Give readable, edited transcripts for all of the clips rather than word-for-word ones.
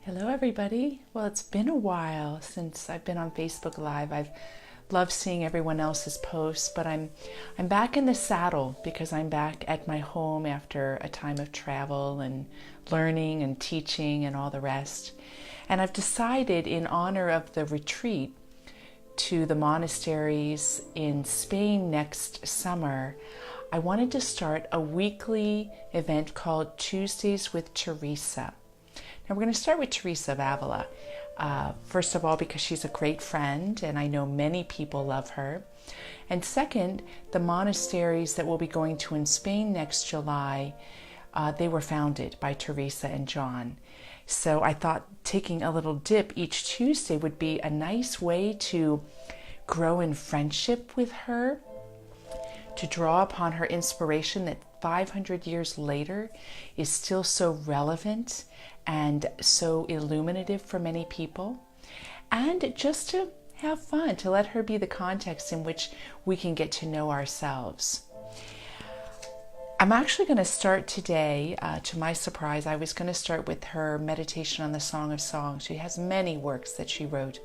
Hello, everybody. Well, it's been a while since I've been on Facebook Live. I've loved seeing everyone else's posts, but I'm back in the saddle because I'm back at my home after a time of travel and learning and teaching and all the rest. And I've decided, in honor of the retreat to the monasteries in Spain next summer, I wanted to start a weekly event called Tuesdays with Teresa. Now, we're going to start with Teresa of Avila. First of all, because she's a great friend and I know many people love her. And second, the monasteries that we'll be going to in Spain next July, they were founded by Teresa and John. So I thought taking a little dip each Tuesday would be a nice way to grow in friendship with her, to draw upon her inspiration that 500 years later is still so relevant and so illuminative for many people, and just to have fun, to let her be the context in which we can get to know ourselves. I'm actually going to start today, to my surprise, I was going to start with her meditation on the Song of Songs. She has many works that she wrote,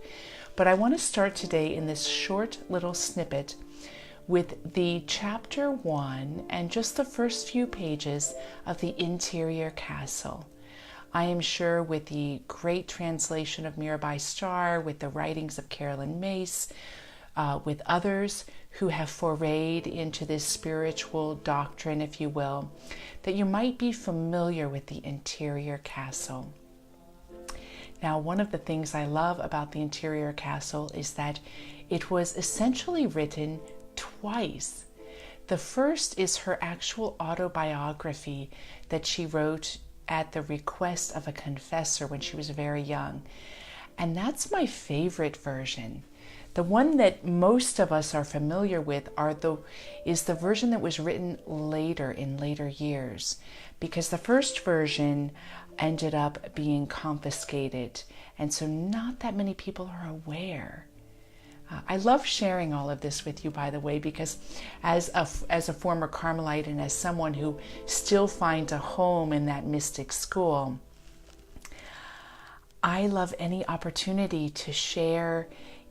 but I want to start today in this short little snippet with the chapter 1 and just the first few pages of the Interior Castle. I am sure with the great translation of Mirabai Starr, with the writings of Carolyn Mace, with others who have forayed into this spiritual doctrine, if you will, that you might be familiar with the Interior Castle. Now, one of the things I love about the Interior Castle is that it was essentially written twice. The first is her actual autobiography that she wrote at the request of a confessor when she was very young. And that's my favorite version. The one that most of us are familiar with is the version that was written later, in later years, because the first version ended up being confiscated, and so not that many people are aware. I love sharing all of this with you, by the way, because as a former Carmelite and as someone who still finds a home in that mystic school, I love any opportunity to share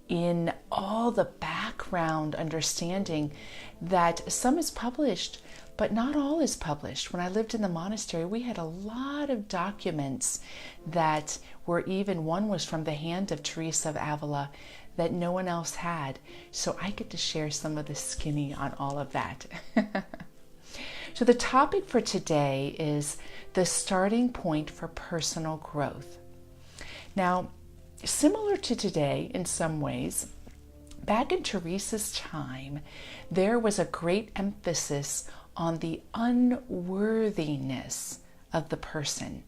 in all the background understanding that some is published, but not all is published. When I lived in the monastery, we had a lot of documents that were one was from the hand of Teresa of Avila, that no one else had. So I get to share some of the skinny on all of that. So the topic for today is the starting point for personal growth. Now, similar to today in some ways, back in Teresa's time, there was a great emphasis on the unworthiness of the person,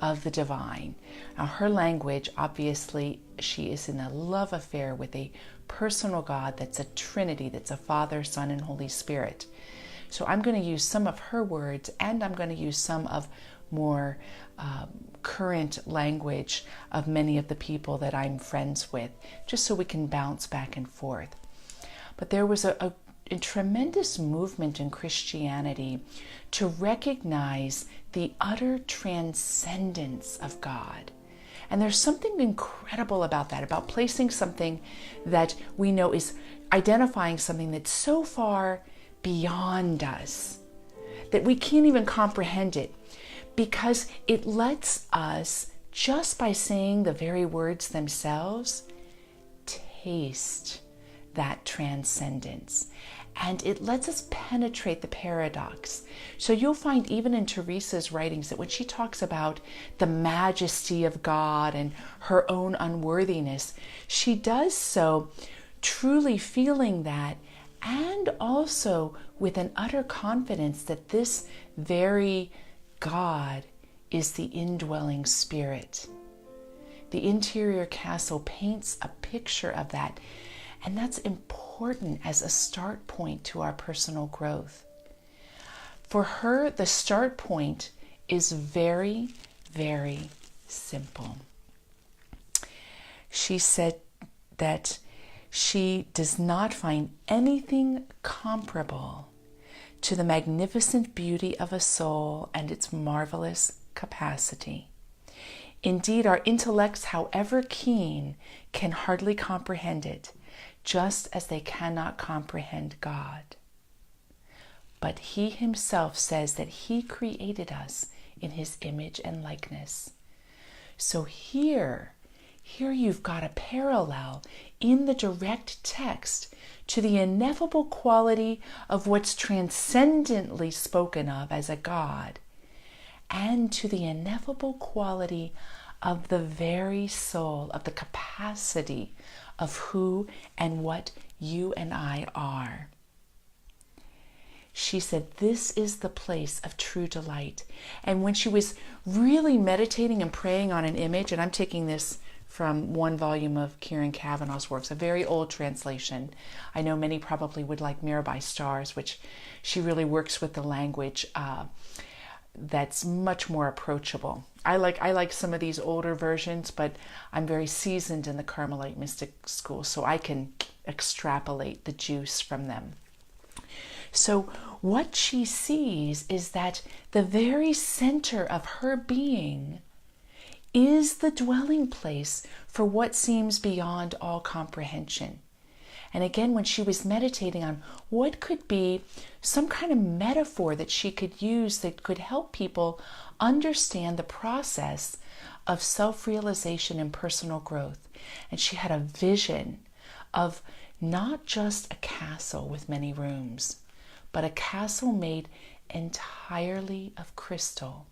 of the divine. Now, her language, obviously, she is in a love affair with a personal God that's a Trinity, that's a Father, Son, and Holy Spirit. So I'm going to use some of her words, and I'm going to use some of more current language of many of the people that I'm friends with, just so we can bounce back and forth. But there was a tremendous movement in Christianity to recognize the utter transcendence of God. And there's something incredible about that, about placing something that we know is identifying something that's so far beyond us that we can't even comprehend it, because it lets us, just by saying the very words themselves, taste that transcendence. And it lets us penetrate the paradox. So you'll find even in Teresa's writings that when she talks about the majesty of God and her own unworthiness, she does so truly feeling that, and also with an utter confidence that this very God is the indwelling spirit. The Interior Castle paints a picture of that. And that's important as a start point to our personal growth. For her, the start point is very, very simple. She said that she does not find anything comparable to the magnificent beauty of a soul and its marvelous capacity. Indeed, our intellects, however keen, can hardly comprehend it, just as they cannot comprehend God. But he himself says that he created us in his image and likeness. So here you've got a parallel in the direct text to the ineffable quality of what's transcendently spoken of as a God, and to the ineffable quality of the very soul, of the capacity of who and what you and I are. She said, this is the place of true delight. And when she was really meditating and praying on an image, and I'm taking this from one volume of Kieran Kavanagh's works, a very old translation. I know many probably would like Mirabai Stars, which she really works with the language that's much more approachable. I like some of these older versions, but I'm very seasoned in the Carmelite mystic school, so I can extrapolate the juice from them. So what she sees is that the very center of her being is the dwelling place for what seems beyond all comprehension. And again, when she was meditating on what could be some kind of metaphor that she could use that could help people understand the process of self-realization and personal growth. And she had a vision of not just a castle with many rooms, but a castle made entirely of crystal.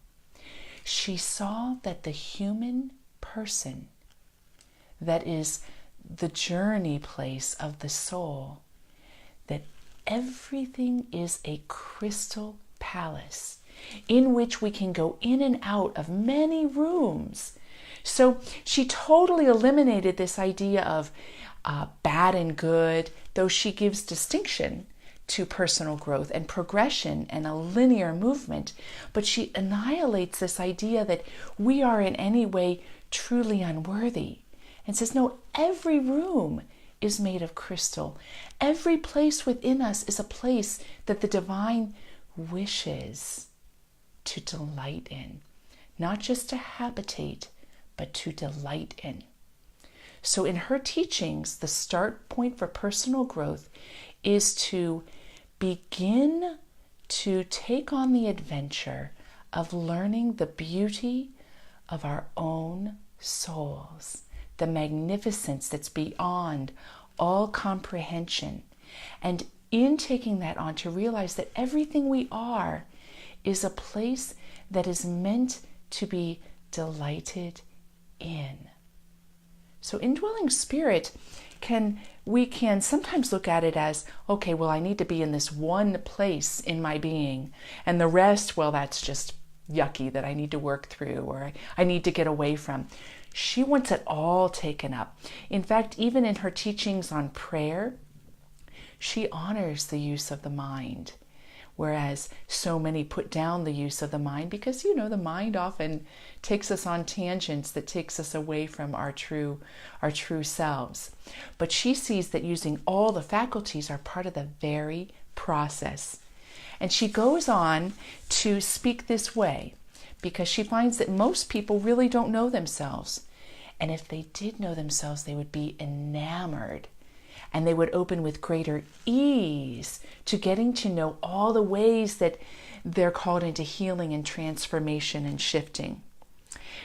She saw that the human person, that is the journey place of the soul, that everything is a crystal palace in which we can go in and out of many rooms. So she totally eliminated this idea of bad and good, though she gives distinction to personal growth and progression and a linear movement. But she annihilates this idea that we are in any way truly unworthy and says, no, every room is made of crystal. Every place within us is a place that the divine wishes to delight in, not just to habitate, but to delight in. So in her teachings, the start point for personal growth is to begin to take on the adventure of learning the beauty of our own souls, the magnificence that's beyond all comprehension. And in taking that on, to realize that everything we are is a place that is meant to be delighted in. So indwelling spirit we can sometimes look at it as, okay, well, I need to be in this one place in my being, and the rest, well, that's just yucky that I need to work through, or I need to get away from. She wants it all taken up. In fact, even in her teachings on prayer, she honors the use of the mind, whereas so many put down the use of the mind because, the mind often takes us on tangents that takes us away from our true selves. But she sees that using all the faculties are part of the very process. And she goes on to speak this way because she finds that most people really don't know themselves. And if they did know themselves, they would be enamored, and they would open with greater ease to getting to know all the ways that they're called into healing and transformation and shifting.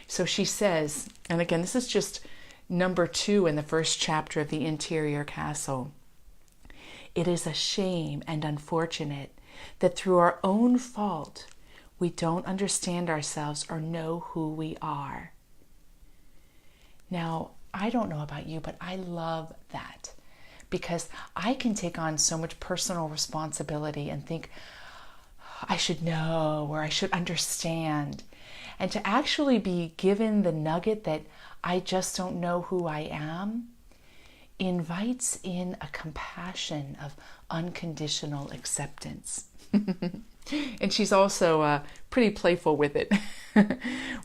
So she says, and again, this is just number 2 in the first chapter of The Interior Castle. It is a shame and unfortunate that through our own fault, we don't understand ourselves or know who we are. Now, I don't know about you, but I love that, because I can take on so much personal responsibility and think I should know or I should understand. And to actually be given the nugget that I just don't know who I am invites in a compassion of unconditional acceptance. And she's also pretty playful with it.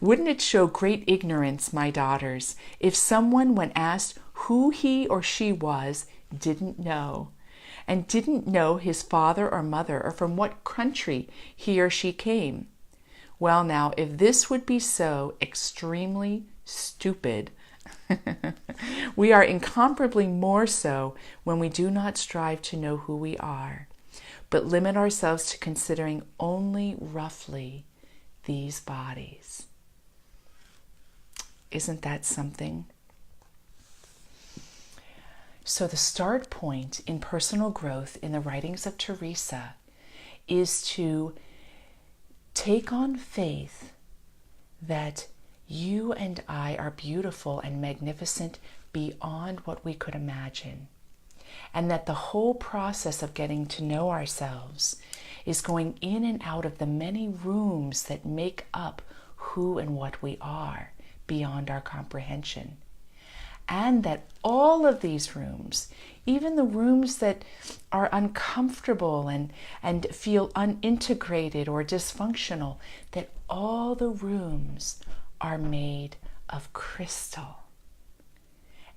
Wouldn't it show great ignorance, my daughters, if someone, when asked who he or she was, didn't know, and didn't know his father or mother or from what country he or she came? Well, now, if this would be so extremely stupid, we are incomparably more so when we do not strive to know who we are, but limit ourselves to considering only roughly these bodies. Isn't that something? So the start point in personal growth in the writings of Teresa is to take on faith that you and I are beautiful and magnificent beyond what we could imagine. And that the whole process of getting to know ourselves is going in and out of the many rooms that make up who and what we are beyond our comprehension. And that all of these rooms, even the rooms that are uncomfortable and feel unintegrated or dysfunctional, that all the rooms are made of crystal.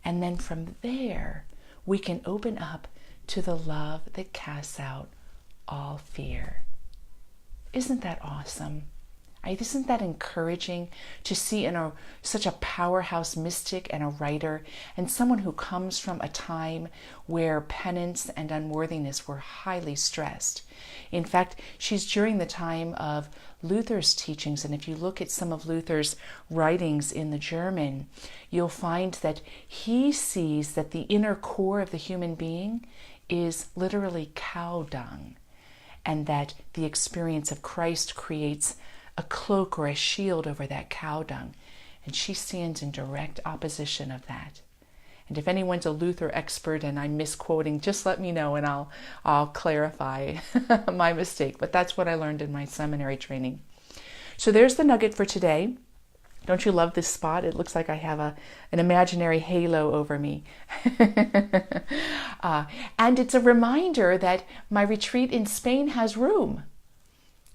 And then from there, we can open up to the love that casts out all fear. Isn't that awesome? Isn't that encouraging to see in such a powerhouse mystic and a writer, and someone who comes from a time where penance and unworthiness were highly stressed? In fact, she's during the time of Luther's teachings, and if you look at some of Luther's writings in the German, you'll find that he sees that the inner core of the human being is literally cow dung, and that the experience of Christ creates a cloak or a shield over that cow dung. And she stands in direct opposition of that. And if anyone's a Luther expert and I'm misquoting, just let me know and I'll clarify my mistake. But that's what I learned in my seminary training. So there's the nugget for today. Don't you love this spot? It looks like I have an imaginary halo over me. And it's a reminder that my retreat in Spain has room.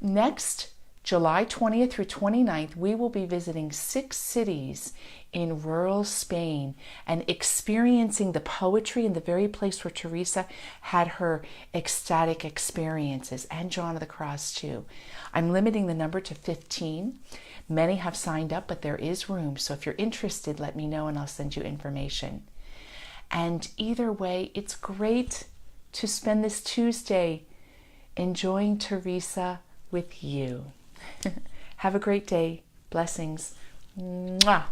Next July 20th through 29th, we will be visiting 6 cities in rural Spain and experiencing the poetry in the very place where Teresa had her ecstatic experiences, and John of the Cross too. I'm limiting the number to 15. Many have signed up, but there is room. So if you're interested, let me know and I'll send you information. And either way, it's great to spend this Tuesday enjoying Teresa with you. Have a great day. Blessings. Mwah.